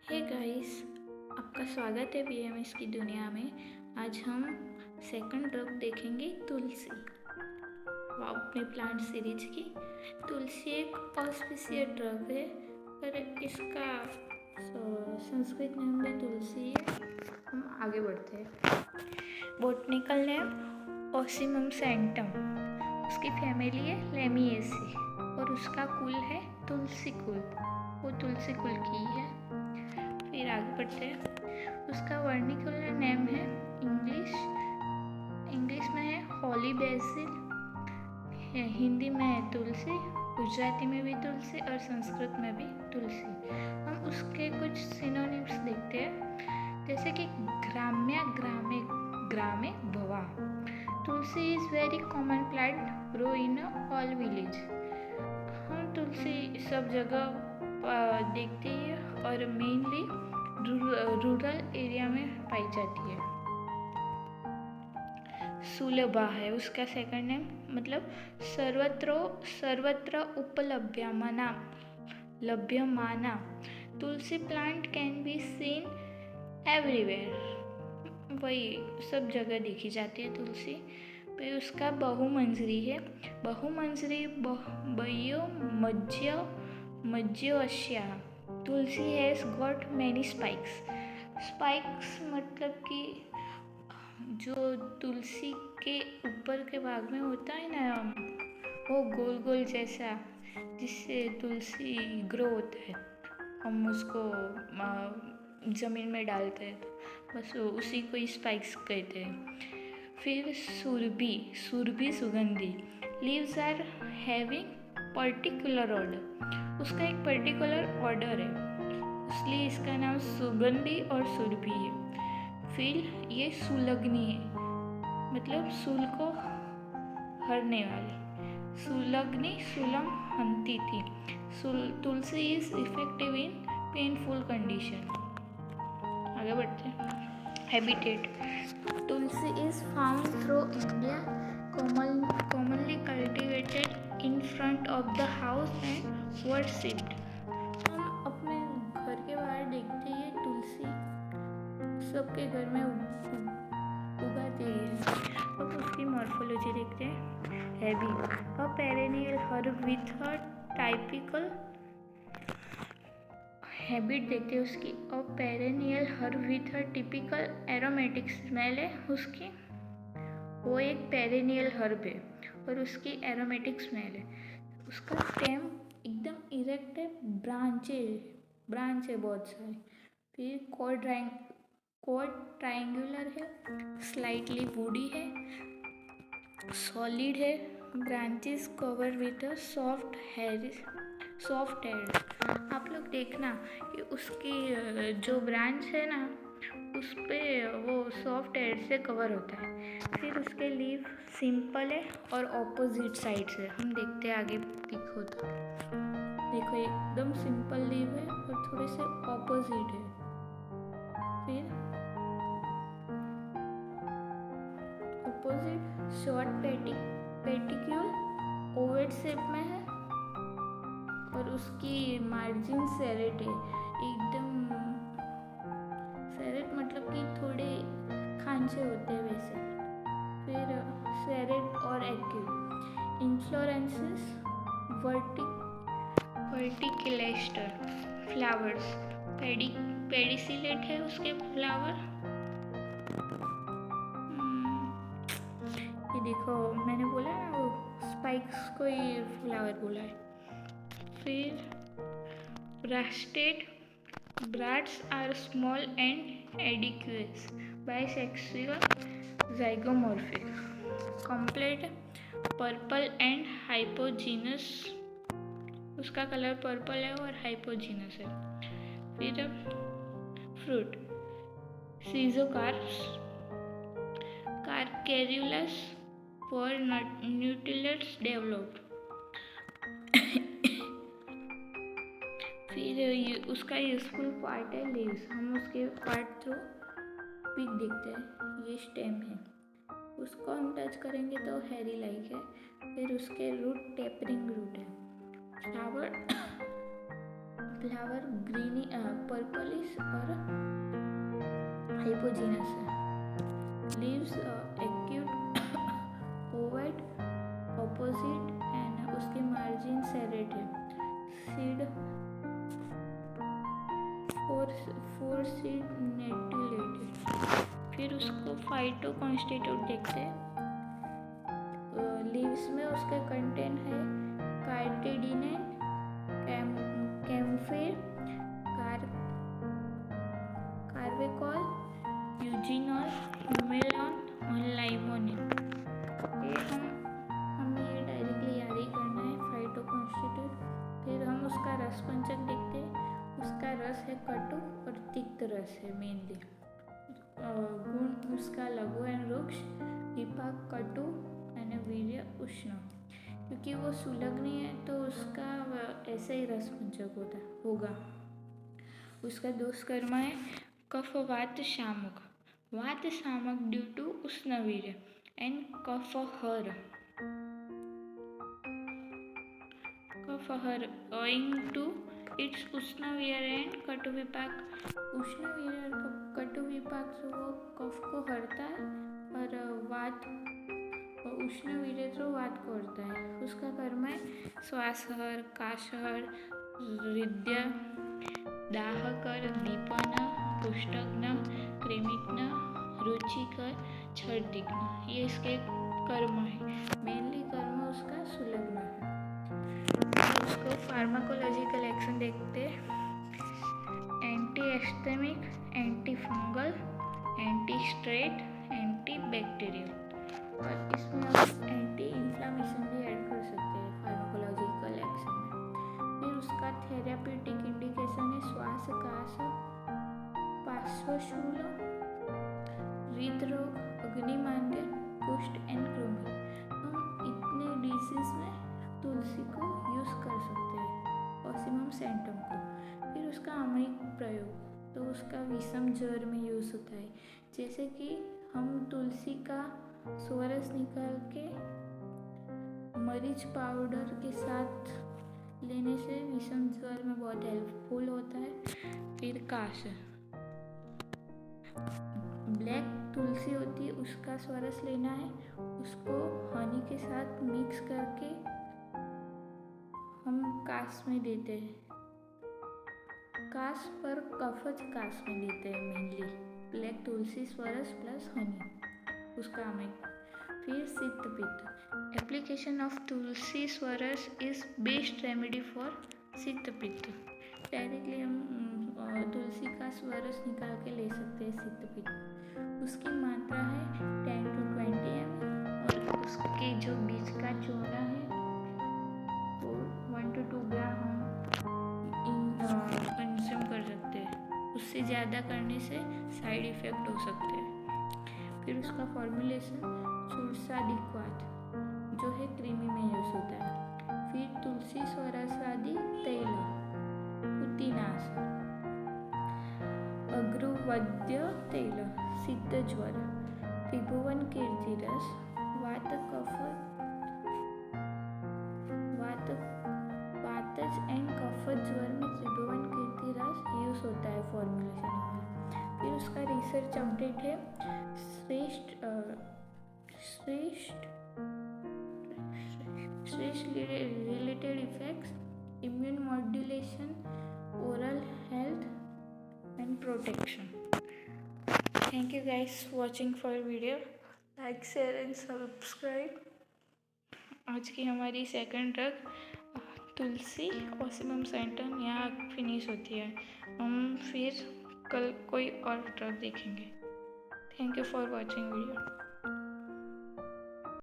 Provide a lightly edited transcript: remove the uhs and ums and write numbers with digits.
Hey guys, आपका स्वागत है बीएमएस की दुनिया में। आज हम सेकंड ड्रग देखेंगे तुलसी। अपने प्लांट सीरीज की तुलसी एक ऑस्पिशियस ड्रग है, पर इसका संस्कृत नाम भी तुलसी है। हम आगे बढ़ते हैं। बोटनिकल नेम ओसिमम सैंटम, उसकी फैमिली है लेमिएसी और उसका कुल है तुलसी कुल। वो तुलसी कुल की है। फिर आगे बढ़ते हैं। उसका वर्निकुलर नेम है इंग्लिश में है हॉली बेसिल, हिंदी में है तुलसी, गुजराती में भी तुलसी और संस्कृत में भी तुलसी। हम उसके कुछ सिनोनिम्स देखते हैं, जैसे कि ग्राम्य ग्रामे ग्रामे भवा। Tulsi is very common plant grow in all village. हम तुलसी सब जगह देखते हैं और मेनली रूरल एरिया में पाई जाती है। सुलभा है उसका सेकंड नेम, मतलब सर्वत्र लभ्यमाना। Tulsi plant can be seen everywhere, वही सब जगह देखी जाती है तुलसी। फिर उसका बहुमंजरी है, बहुमंजरी बयो मज्योअश्या। तुलसी हैज गॉट मैनी स्पाइक्स मतलब कि जो तुलसी के ऊपर के भाग में होता है ना, वो गोल गोल जैसा, जिससे तुलसी ग्रो होता है। हम उसको ज़मीन में डालते हैं, बस उसी को स्पाइक्स कहते हैं। फिर सुरभि सुगंधी। Leaves are having particular order, उसका एक पर्टिकुलर ऑर्डर है, इसलिए इसका नाम सुगंधी और सुरभि है। फिर ये सुलग्नी है, मतलब सूल को हरने वाली। सुलग्नी सुलम हंती थी। Tulsi is effective in painful condition. आगे बढ़ते हैं। Habitat. Tulsi is found through India, commonly cultivated in front of the house and worshipped। हम अपने घर के बाहर देखते हैं तुलसी, सबके घर में उगाती है। अब उसकी मॉर्फोलॉजी देखते हैं। Heavy, a perennial herb with a typical habit देखते हैं उसकी। A perennial herb with a typical aromatic smell है उसकी। वो एक पेरेनियल हर्ब है और उसकी एरोमेटिक स्मेल है। उसका स्टेम एकदम इरेक्ट है, ब्रांच है बहुत सारी। फिर कॉर्ड ट्रायंगुलर है, स्लाइटली वुडी है, सॉलिड है, branches cover with a soft hair. आप लोग देखना कि उसकी जो ब्रांच है ना, उस पे वो सॉफ्ट एयर से कवर होता है। फिर उसके लीव सिंपल है और ऑपोजिट साइड से। हम देखते हैं आगे दिखो तो, देखो एकदम सिंपल लीव है और थोड़े से ऑपोजिट है। फिर ऑपोजिट शॉर्ट पेटिक्यूल ओवेट शेप में है और उसकी मार्जिन सेरेट है, एकदम सेरेट मतलब कि थोड़े खांचे होते हैं वैसे। फिर सेरेट और एक्यूल। इन्फ्लोरेंसेस वर्टिकलेस्टर। फ्लावर्स पेडिसिलेट है उसके फ्लावर। ये देखो मैंने बोला ना, वो स्पाइक्स को ही फ्लावर बोला है। फिर bracteate. Bracts are small and एडिक्यूस, bisexual, zygomorphic, complete purple and hypogynous. उसका कलर पर्पल है और हाइपोजीनस है। फिर fruit schizocarps, carcerulus four nutrients developed. फिर उसका यूजफुल पार्ट है लीव्स। हम उसके पार्ट थ्रू पिक देखते हैं। ये स्टेम है, उसको हम टच करेंगे तो हेरी लाइक है। फिर उसके रूट टेपरिंग रूट है। फ्लावर ग्रीनी पर्पलिश और हाइपोजिनस है। Leaves acute ovate opposite and उसके मार्जिन सेरेट है। सीड फोर सीड नेटुलेटेड। फिर उसको फाइटो कॉन्स्टिट्यूट देखते हैं। लीव्स में उसका कंटेंट है कार्टिडिनेन, कैम्फेर, कार्वेकॉल, यूजिनॉल, ह्यूमेलॉन और लाइमोनिन। ये हमें ये डायरेक्टली याद ही करना है, फाइटो कॉन्स्टिट्यूट। फिर हम उसका रस पंचक देखते हैं। उसका रस है कटु और तिक्त रस है मेनली। गुण उसका लघु एंड रुक्ष, विपाक कटु एंड वीर्य उष्ण। क्योंकि वो सुलग्न है तो उसका ऐसा ही रस पंचक होगा। उसका दोष कर्म है कफ वात शामक। वात शामक ड्यू टू उष्णवीर्य एंड कफहर owing to its उष्णवीर्य एंड कटुविपाक। उष्णवीर्य और कटुविपाक से वो कफ को हरता है और वात उष्णवीर्य तो वात को हरता है। उसका कर्म है श्वासहर, काशहर, हृदय, दाहकर, दीपन, पुष्टग्न, कृमिग्न, रुचिकर, छर्दिग्न। ये इसके कर्म है। मेनली कर्म उसका सुलग्न है। उसको फार्माकोलॉजिकल एक्शन देखते anti asthmatic, anti fungal, anti stress, anti bacterial. और इसमें हम एंटी इन्फ्लामेशन भी ऐड कर सकते हैं फार्माकोलॉजिकल एक्शन में। फिर उसका थेराप्यूटिक इंडिकेशन है श्वास काश, पार्श्वशूल, हृदरोग, अग्निमांद्य, कुष्ठ एंड कृमि। हम इतने डिसीज में तुलसी को यूज कर सकते हैं, ऑसिमम सेंटम को। फिर उसका अमैक प्रयोग तो उसका विषम ज्वर में यूज होता है। जैसे कि हम तुलसी का सोरस निकाल के मरीच पाउडर के साथ लेने से विषम ज्वर में बहुत हेल्पफुल होता है। फिर काश, ब्लैक तुलसी होती है उसका सोरस लेना है, उसको हनी के साथ मिक्स करके हम काश में देते हैं। काश पर कफज काश में देते हैं मेनली ब्लैक तुलसी स्वरस प्लस हनी, उसका अमेक। फिर सित्त पित्त, एप्लीकेशन ऑफ तुलसी स्वरस इज बेस्ट रेमेडी फॉर सित्त पित्त। डायरेक्टली हम तुलसी का स्वरस निकाल के ले सकते हैं सित्त पित्त। उसकी मात्रा है 10 to 20 ml और उसके जो बीज का चूर्ण है वो 1 to 2 ग्राम हम कंज्यूम कर सकते हैं। उससे ज़्यादा करने से साइड इफ़ेक्ट हो सकते हैं। फिर उसका फॉर्मुलेशन सुरसादिक्वात जो है क्रीमी में यूज होता है। फिर तुलसी स्वरसादि तैल, पुतिनाश, अग्रुवद्य तैल, सिद्ध ज्वर, त्रिभुवन कीर्तिरस, वातज एंड कफज ज्वर में त्रिभुवन कीर्तिरस यूज होता है फॉर्मुलेशन में। फिर उसका रिसर्च अपडेट है श्रेष्ठ related effects, immune modulation, oral health and protection. Thank you guys for watching for video. Like, share and subscribe. आज की हमारी सेकंड ड्रग तुलसी ऑसिमम सेंटम यहाँ फिनिश होती है। हम फिर कल कोई और ड्रग देखेंगे। Thank you for watching video.